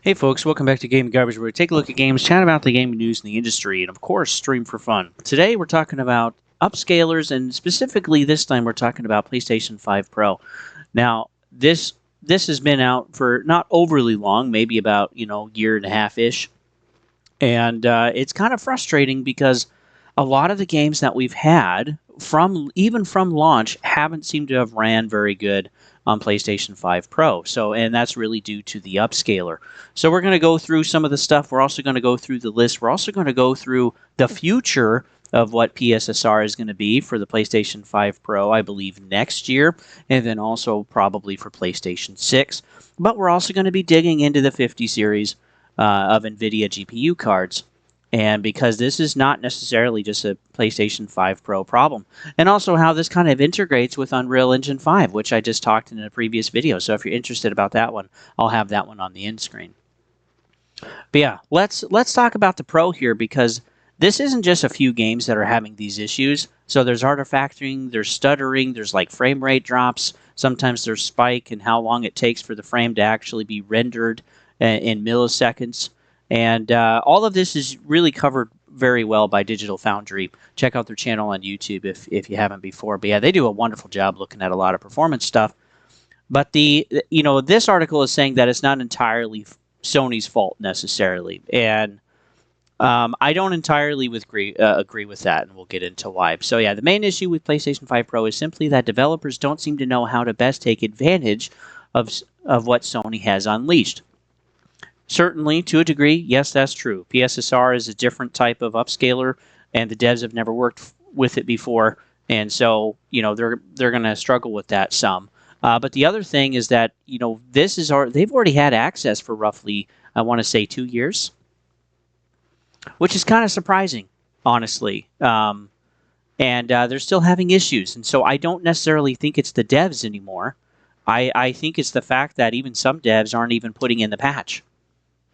Hey folks, welcome back to Game Garbage, where we take a look at games, chat about the gaming news in the industry, and of course, stream for fun. Today we're talking about upscalers, and specifically this time we're talking about PlayStation 5 Pro. Now, this has been out for not overly long, maybe about year and a half-ish, and it's kind of frustrating because a lot of the games that we've had even from launch haven't seemed to have ran very good on PlayStation 5 Pro. And that's really due to the upscaler. So we're going to go through some of the stuff. We're also going to go through the list. We're also going to go through the future of what PSSR is going to be for the PlayStation 5 Pro, I believe, next year, and then also probably for PlayStation 6. But we're also going to be digging into the 50 series of NVIDIA GPU cards. And because this is not necessarily just a PlayStation 5 Pro problem. And also how this kind of integrates with Unreal Engine 5, which I just talked in a previous video. So if you're interested about that one, I'll have that one on the end screen. But yeah, let's talk about the Pro here, because this isn't just a few games that are having these issues. So there's artifacting, there's stuttering, there's like frame rate drops. Sometimes there's spike and how long it takes for the frame to actually be rendered in milliseconds. And all of this is really covered very well by Digital Foundry. Check out their channel on YouTube if you haven't before. But yeah, they do a wonderful job looking at a lot of performance stuff. But this article is saying that it's not entirely Sony's fault necessarily, and I don't entirely agree with that, and we'll get into why. So yeah, the main issue with PlayStation 5 Pro is simply that developers don't seem to know how to best take advantage of what Sony has unleashed. Certainly, to a degree, yes, that's true. PSSR is a different type of upscaler, and the devs have never worked with it before, and so they're going to struggle with that some. But the other thing is that they've already had access for roughly, I want to say, 2 years, which is kind of surprising, honestly. And they're still having issues, and so I don't necessarily think it's the devs anymore. I think it's the fact that even some devs aren't even putting in the patch.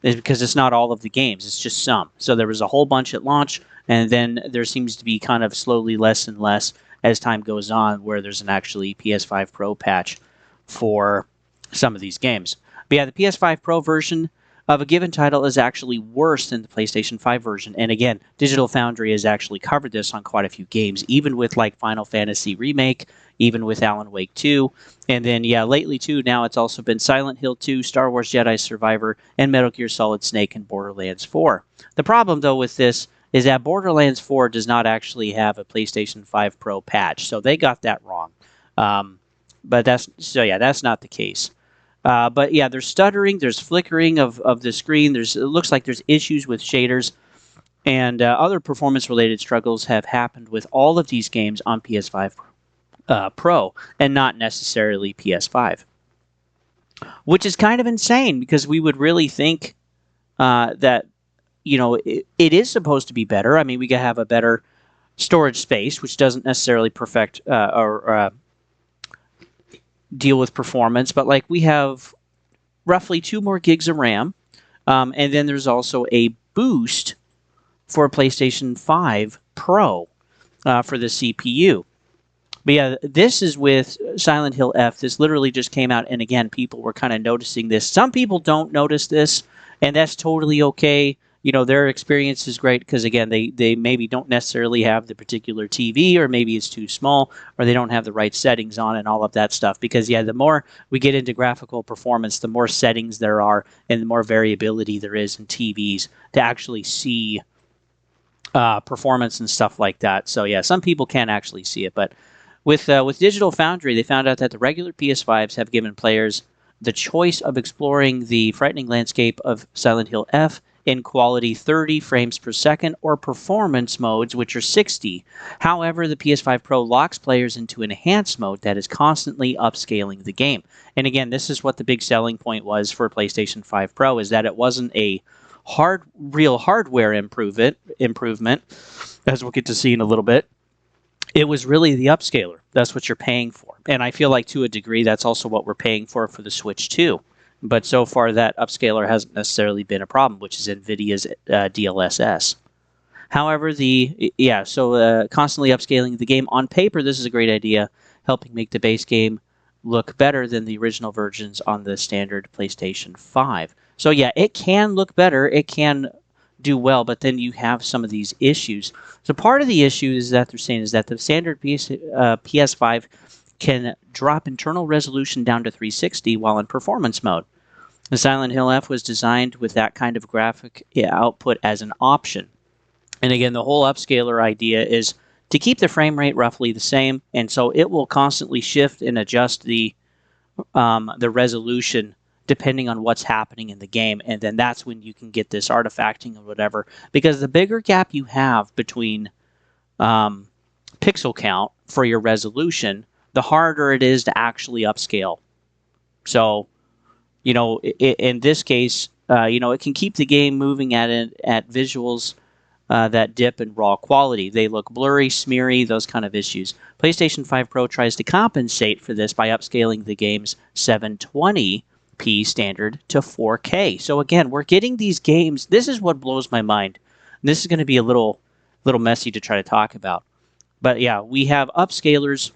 Is because it's not all of the games, it's just some. So there was a whole bunch at launch, and then there seems to be kind of slowly less and less as time goes on, where there's an actually PS5 Pro patch for some of these games. But yeah, the PS5 Pro version of a given title is actually worse than the PlayStation 5 version. And again, Digital Foundry has actually covered this on quite a few games, even with like Final Fantasy Remake, even with Alan Wake 2. And then, yeah, lately too, now it's also been Silent Hill 2, Star Wars Jedi Survivor, and Metal Gear Solid Snake and Borderlands 4. The problem, though, with this is that Borderlands 4 does not actually have a PlayStation 5 Pro patch, so they got that wrong. But that's not the case. But yeah, there's stuttering, there's flickering of the screen. It looks like there's issues with shaders, and other performance-related struggles have happened with all of these games on PS5 Pro, and not necessarily PS5. Which is kind of insane, because we would really think that it is supposed to be better. I mean, we could have a better storage space, which doesn't necessarily perfect or deal with performance, but like we have roughly 2 more gigs of RAM, and then there's also a boost for PlayStation 5 Pro for the CPU. But yeah, this is with Silent Hill F. This literally just came out, and again, people were kind of noticing this. Some people don't notice this, and that's totally okay. Their experience is great because, again, they maybe don't necessarily have the particular TV, or maybe it's too small, or they don't have the right settings on and all of that stuff. Because, yeah, the more we get into graphical performance, the more settings there are and the more variability there is in TVs to actually see performance and stuff like that. So, yeah, some people can't actually see it. But with Digital Foundry, they found out that the regular PS5s have given players the choice of exploring the frightening landscape of Silent Hill F in quality 30 frames per second or performance modes, which are 60. However, the PS5 Pro locks players into enhanced mode that is constantly upscaling the game. And again, this is what the big selling point was for PlayStation 5 Pro, is that it wasn't a real hardware improvement, as we'll get to see in a little bit. It was really the upscaler. That's what you're paying for. And I feel like, to a degree, that's also what we're paying for the Switch 2. But so far, that upscaler hasn't necessarily been a problem, which is NVIDIA's DLSS. However, constantly upscaling the game. On paper, this is a great idea, helping make the base game look better than the original versions on the standard PlayStation 5. So yeah, it can look better. It can do well, but then you have some of these issues. So part of the issue is that they're saying is that the standard PS5 can drop internal resolution down to 360 while in performance mode. The Silent Hill F was designed with that kind of graphic output as an option. And again, the whole upscaler idea is to keep the frame rate roughly the same, and so it will constantly shift and adjust the resolution depending on what's happening in the game, and then that's when you can get this artifacting or whatever. Because the bigger gap you have between pixel count for your resolution, the harder it is to actually upscale. So, in this case, it can keep the game moving at visuals that dip in raw quality. They look blurry, smeary, those kind of issues. PlayStation 5 Pro tries to compensate for this by upscaling the game's 720p standard to 4K. So again, we're getting these games. This is what blows my mind. This is going to be a little messy to try to talk about. But yeah, we have upscalers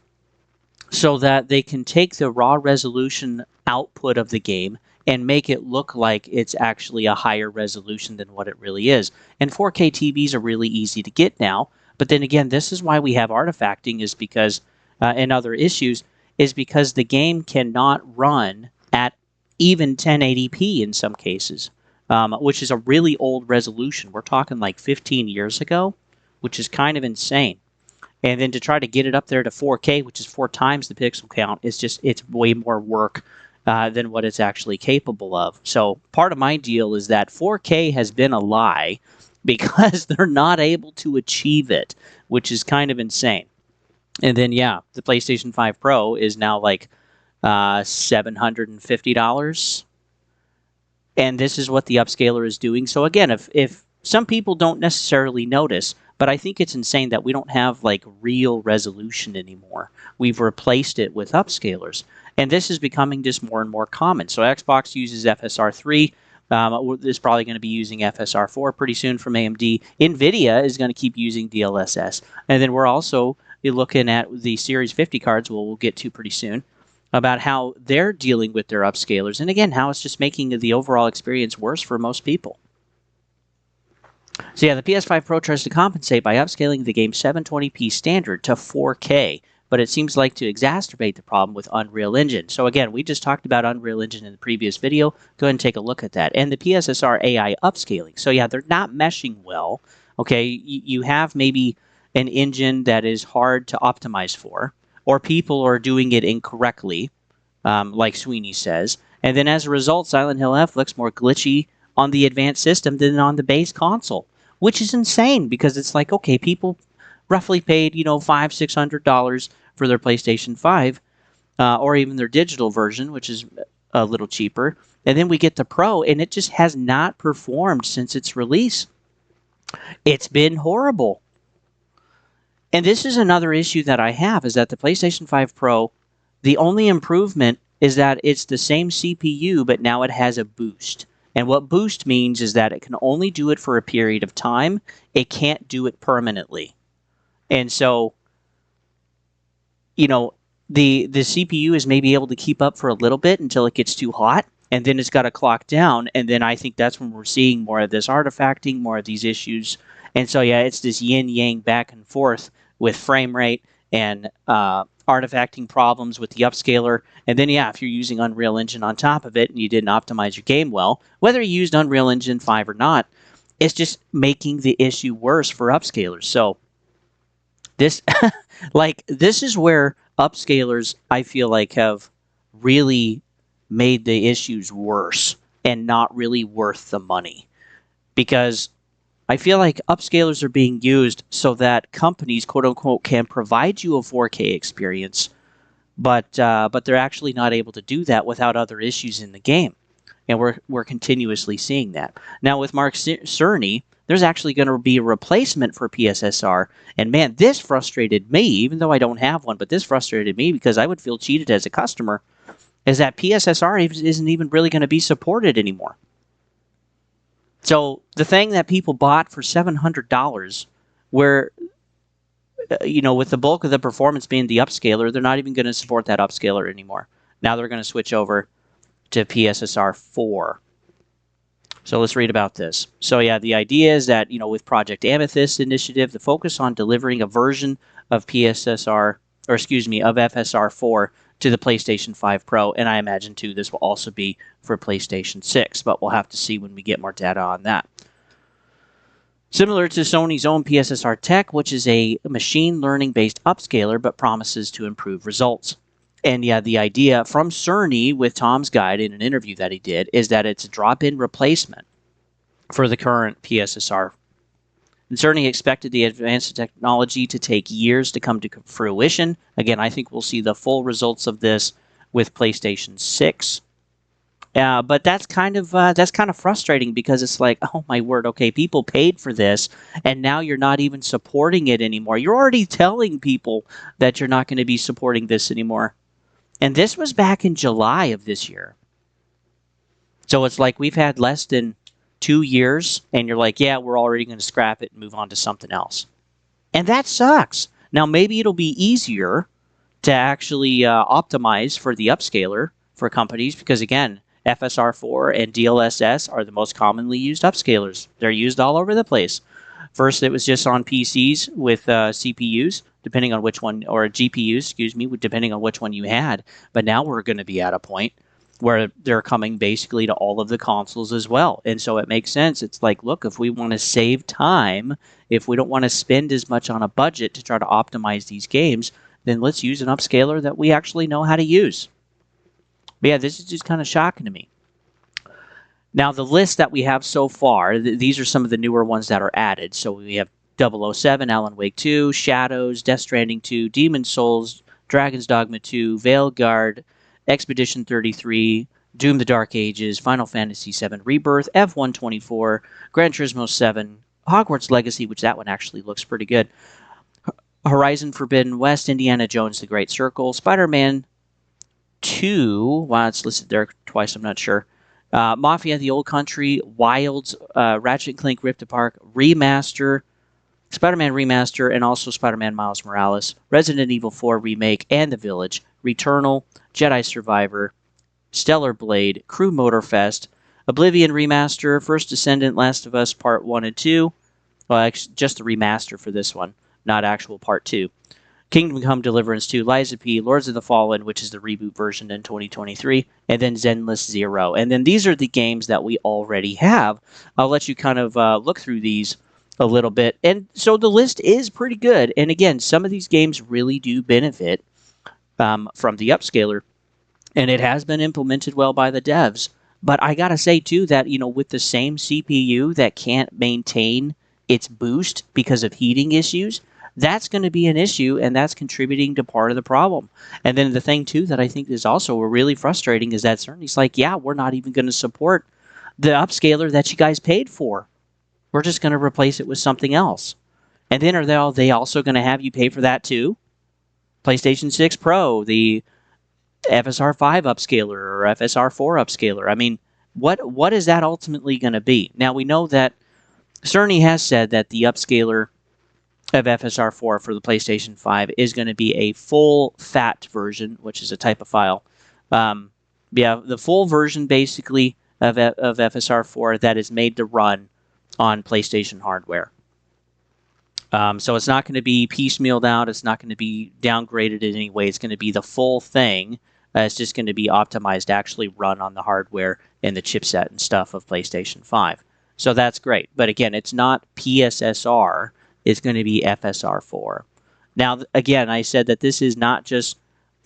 so that they can take the raw resolution output of the game and make it look like it's actually a higher resolution than what it really is. And 4K TVs are really easy to get now. But then again, this is why we have artifacting, is because, and other issues, is because the game cannot run at even 1080p in some cases, which is a really old resolution. We're talking like 15 years ago, which is kind of insane. And then to try to get it up there to 4K, which is 4 times the pixel count, is just, it's way more work than what it's actually capable of. So part of my deal is that 4K has been a lie because they're not able to achieve it, which is kind of insane. And then, yeah, the PlayStation 5 Pro is now like $750. And this is what the upscaler is doing. So again, if some people don't necessarily notice, but I think it's insane that we don't have like real resolution anymore. We've replaced it with upscalers. And this is becoming just more and more common. So Xbox uses FSR 3. Is probably going to be using FSR 4 pretty soon from AMD. NVIDIA is going to keep using DLSS. And then we're also looking at the Series 50 cards, we'll get to pretty soon, about how they're dealing with their upscalers. And again, how it's just making the overall experience worse for most people. So yeah, the PS5 Pro tries to compensate by upscaling the game's 720p standard to 4K, but it seems like to exacerbate the problem with Unreal Engine. So again, we just talked about Unreal Engine in the previous video. Go ahead and take a look at that. And the PSSR AI upscaling. So yeah, they're not meshing well. Okay, you have maybe an engine that is hard to optimize for, or people are doing it incorrectly, like Sweeney says. And then as a result, Silent Hill F looks more glitchy on the advanced system than on the base console, which is insane because it's like, okay, people roughly paid, $500-$600 for their PlayStation 5, or even their digital version, which is a little cheaper. And then we get the Pro, and it just has not performed since its release. It's been horrible. And this is another issue that I have, is that the PlayStation 5 Pro, the only improvement is that it's the same CPU, but now it has a boost. And what boost means is that it can only do it for a period of time. It can't do it permanently. And so, the CPU is maybe able to keep up for a little bit until it gets too hot, and then it's got to clock down. And then I think that's when we're seeing more of this artifacting, more of these issues. And so, yeah, it's this yin-yang back and forth with frame rate and artifacting problems with the upscaler. And then, yeah, if you're using Unreal Engine on top of it and you didn't optimize your game well, whether you used Unreal Engine 5 or not, it's just making the issue worse for upscalers. So this, this is where upscalers, I feel like, have really made the issues worse and not really worth the money. Because I feel like upscalers are being used so that companies, quote unquote, can provide you a 4K experience, but they're actually not able to do that without other issues in the game, and we're continuously seeing that. Now with Mark Cerny, there's actually going to be a replacement for PSSR, and man, this frustrated me, even though I don't have one, but this frustrated me because I would feel cheated as a customer, is that PSSR isn't even really going to be supported anymore. So the thing that people bought for $700, where, with the bulk of the performance being the upscaler, they're not even going to support that upscaler anymore. Now they're going to switch over to PSSR 4. So let's read about this. So yeah, the idea is that, with Project Amethyst initiative, the focus on delivering a version of PSSR, or excuse me, of FSR4 to the PlayStation 5 Pro, and I imagine too this will also be for PlayStation 6, but we'll have to see when we get more data on that. Similar to Sony's own PSSR tech, which is a machine learning based upscaler but promises to improve results. And yeah, the idea from Cerny with Tom's Guide in an interview that he did is that it's a drop-in replacement for the current PSSR. And Cerny expected the advanced technology to take years to come to fruition. Again, I think we'll see the full results of this with PlayStation 6. But that's kind of frustrating because it's like, oh my word, okay, people paid for this, and now you're not even supporting it anymore. You're already telling people that you're not going to be supporting this anymore. And this was back in July of this year. So it's like we've had less than 2 years, and you're like, yeah, we're already going to scrap it and move on to something else. And that sucks. Now, maybe it'll be easier to actually optimize for the upscaler for companies because, again, FSR4 and DLSS are the most commonly used upscalers. They're used all over the place. First, it was just on PCs with CPUs, depending on which one, or GPUs, excuse me, depending on which one you had. But now we're going to be at a point where they're coming basically to all of the consoles as well. And so it makes sense. It's like, look, if we want to save time, if we don't want to spend as much on a budget to try to optimize these games, then let's use an upscaler that we actually know how to use. But yeah, this is just kind of shocking to me. Now, the list that we have so far, these are some of the newer ones that are added. So we have 007, Alan Wake 2, Shadows, Death Stranding 2, Demon's Souls, Dragon's Dogma 2, Veilguard, Expedition 33, Doom the Dark Ages, Final Fantasy VII Rebirth, F124, Gran Turismo 7, Hogwarts Legacy, which that one actually looks pretty good, Horizon Forbidden West, Indiana Jones The Great Circle, Spider-Man 2, wow, it's listed there twice, I'm not sure, Mafia The Old Country, Wilds, Ratchet & Clank Rift Apart, Remaster, Spider-Man Remaster, and also Spider-Man Miles Morales, Resident Evil 4 Remake, and The Village, Returnal, Jedi Survivor, Stellar Blade, Crew Motorfest, Oblivion Remaster, First Descendant, Last of Us Part 1 and 2, well, actually, just the remaster for this one, not actual Part 2, Kingdom Come Deliverance 2, Liza P, Lords of the Fallen, which is the reboot version in 2023, and then Zenless Zero. And then these are the games that we already have. I'll let you kind of look through these a little bit. And so the list is pretty good. And again, some of these games really do benefit from the upscaler, and it has been implemented well by the devs. But I gotta say too that, with the same CPU that can't maintain its boost because of heating issues, that's going to be an issue, and that's contributing to part of the problem. And then the thing too that I think is also really frustrating is that Cerny's like, yeah, we're not even going to support the upscaler that you guys paid for. We're just going to replace it with something else. And then are they also going to have you pay for that too? PlayStation 6 Pro, the FSR5 upscaler or FSR4 upscaler. I mean, what is that ultimately going to be? Now, we know that Cerny has said that the upscaler of FSR4 for the PlayStation 5 is going to be a full FAT version, which is a type of file. Yeah, the full version basically of FSR4 that is made to run on PlayStation hardware. So it's not going to be piecemealed out. It's not going to be downgraded in any way. It's going to be the full thing. It's just going to be optimized to actually run on the hardware and the chipset and stuff of PlayStation 5. So that's great. But again, it's not PSSR. It's going to be FSR4. Now, again, I said that this is not just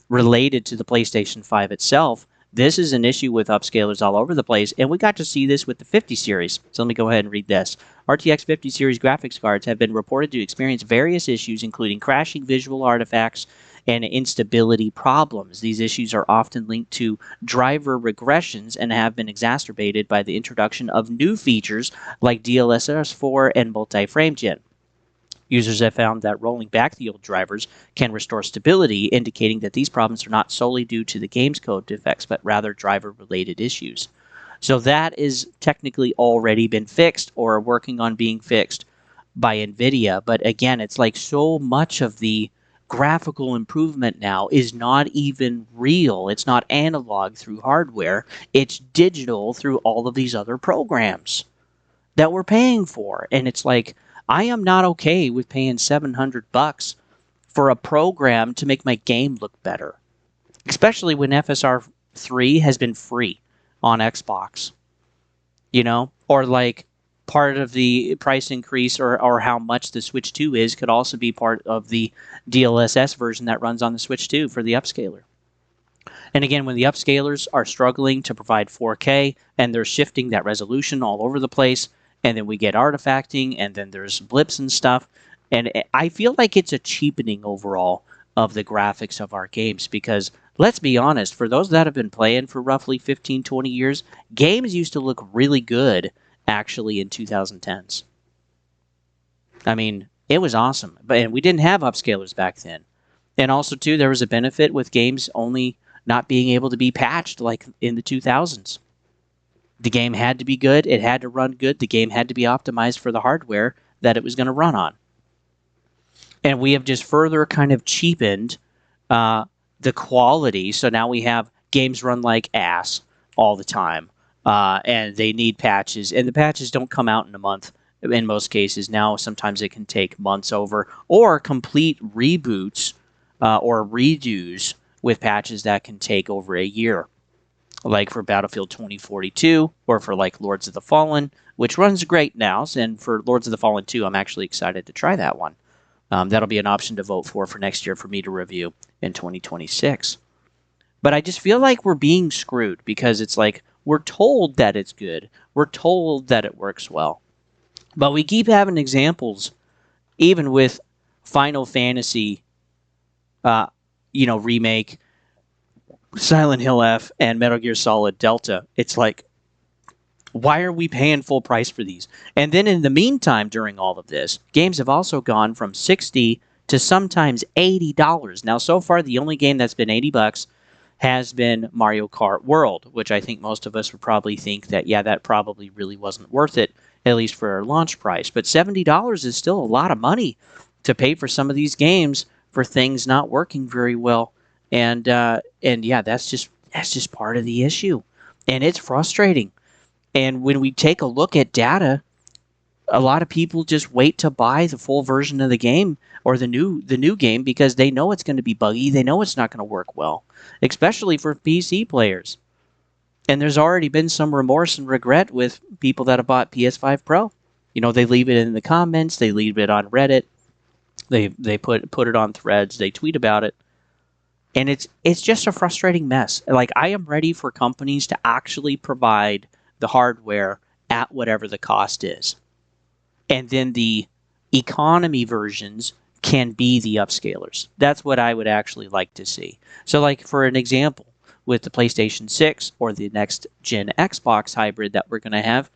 related to the PlayStation 5 itself. This is an issue with upscalers all over the place, and we got to see this with the 50 series. So let me go ahead and read this. RTX 50 series graphics cards have been reported to experience various issues, including crashing visual artifacts and instability problems. These issues are often linked to driver regressions and have been exacerbated by the introduction of new features like DLSS4 and multi-frame gen. Users have found that rolling back the old drivers can restore stability, indicating that these problems are not solely due to the game's code defects, but rather driver-related issues. So that is technically already been fixed or working on being fixed by NVIDIA. But again, it's like so much of the graphical improvement now is not even real. It's not analog through hardware. It's digital through all of these other programs that we're paying for. And it's like, I am not okay with paying $700 for a program to make my game look better, especially when FSR 3 has been free on Xbox, or like part of the price increase or how much the Switch 2 is could also be part of the DLSS version that runs on the Switch 2 for the Upscaler. And again, when the Upscalers are struggling to provide 4K and they're shifting that resolution all over the place, and then we get artifacting, and then there's blips and stuff, and I feel like it's a cheapening overall of the graphics of our games because let's be honest, for those that have been playing for roughly 15, 20 years, games used to look really good actually in 2010s. I mean, it was awesome, and we didn't have upscalers back then. And also, too, there was a benefit with games only not being able to be patched like in the 2000s. The game had to be good. It had to run good. The game had to be optimized for the hardware that it was going to run on. And we have just further kind of cheapened the quality. So now we have games run like ass all the time. And they need patches. And the patches don't come out in a month in most cases. Now, sometimes it can take months over. Or complete reboots or redos with patches that can take over a year. Like for Battlefield 2042 or for like Lords of the Fallen, which runs great now. And for Lords of the Fallen 2, I'm actually excited to try that one. That'll be an option to vote for next year for me to review in 2026. But I just feel like we're being screwed because it's like we're told that it's good. We're told that it works well. But we keep having examples, even with Final Fantasy, remake, Silent Hill F, and Metal Gear Solid Delta. It's like, why are we paying full price for these? And then in the meantime, during all of this, games have also gone from $60 to sometimes $80. Now, so far, the only game that's been $80 has been Mario Kart World, which I think most of us would probably think that, yeah, that probably really wasn't worth it, at least for our launch price. But $70 is still a lot of money to pay for some of these games for things not working very well. And yeah, that's just part of the issue. And it's frustrating. And when we take a look at data, a lot of people just wait to buy the full version of the game or the new game because they know it's going to be buggy. They know it's not going to work well, especially for PC players. And there's already been some remorse and regret with people that have bought PS5 Pro. They leave it in the comments. They leave it on Reddit. They put it on threads. They tweet about it. And it's just a frustrating mess. Like, I am ready for companies to actually provide the hardware at whatever the cost is. And then the economy versions can be the upscalers. That's what I would actually like to see. So, like, for an example, with the PlayStation 6 or the next gen Xbox hybrid that we're going to have,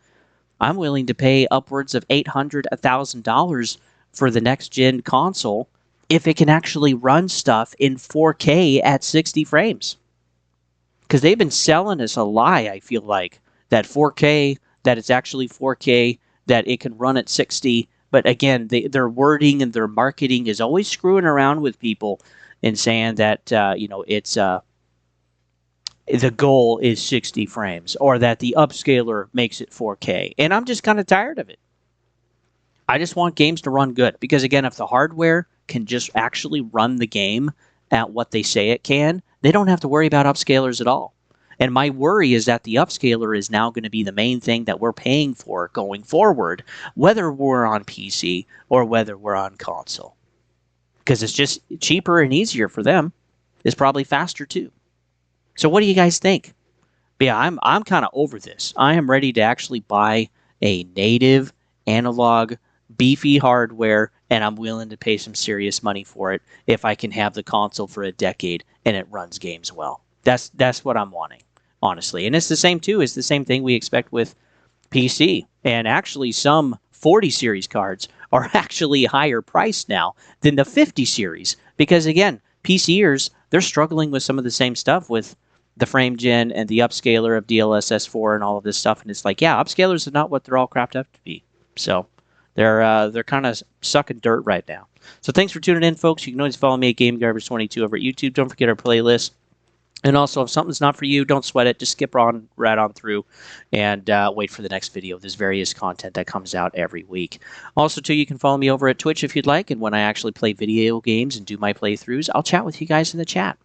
I'm willing to pay upwards of $800, $1,000 for the next gen console if it can actually run stuff in 4K at 60 frames. Because they've been selling us a lie, I feel like, that 4K, that it's actually 4K, that it can run at 60. But again, their wording and their marketing is always screwing around with people and saying that, it's the goal is 60 frames or that the upscaler makes it 4K. And I'm just kind of tired of it. I just want games to run good. Because again, if the hardware can just actually run the game at what they say it can, they don't have to worry about upscalers at all. And my worry is that the upscaler is now going to be the main thing that we're paying for going forward, whether we're on PC or whether we're on console. Because it's just cheaper and easier for them. It's probably faster too. So what do you guys think? But yeah, I'm kind of over this. I am ready to actually buy a native analog beefy hardware, and I'm willing to pay some serious money for it if I can have the console for a decade and it runs games well. That's what I'm wanting, honestly. And it's the same too. It's the same thing we expect with PC. And actually, some 40 series cards are actually higher priced now than the 50 series because again, PCers, they're struggling with some of the same stuff with the frame gen and the upscaler of DLSS 4 and all of this stuff. And it's like, yeah, upscalers are not what they're all crapped up to be. So They're kind of sucking dirt right now. So thanks for tuning in, folks. You can always follow me at GameGarbage22 over at YouTube. Don't forget our playlist. And also, if something's not for you, don't sweat it. Just skip right on through and wait for the next video. There's various content that comes out every week. Also, too, you can follow me over at Twitch if you'd like. And when I actually play video games and do my playthroughs, I'll chat with you guys in the chat.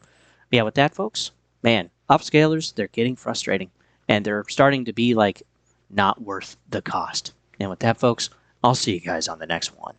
Yeah, with that, folks, man, upscalers, they're getting frustrating. And they're starting to be, like, not worth the cost. And with that, folks, I'll see you guys on the next one.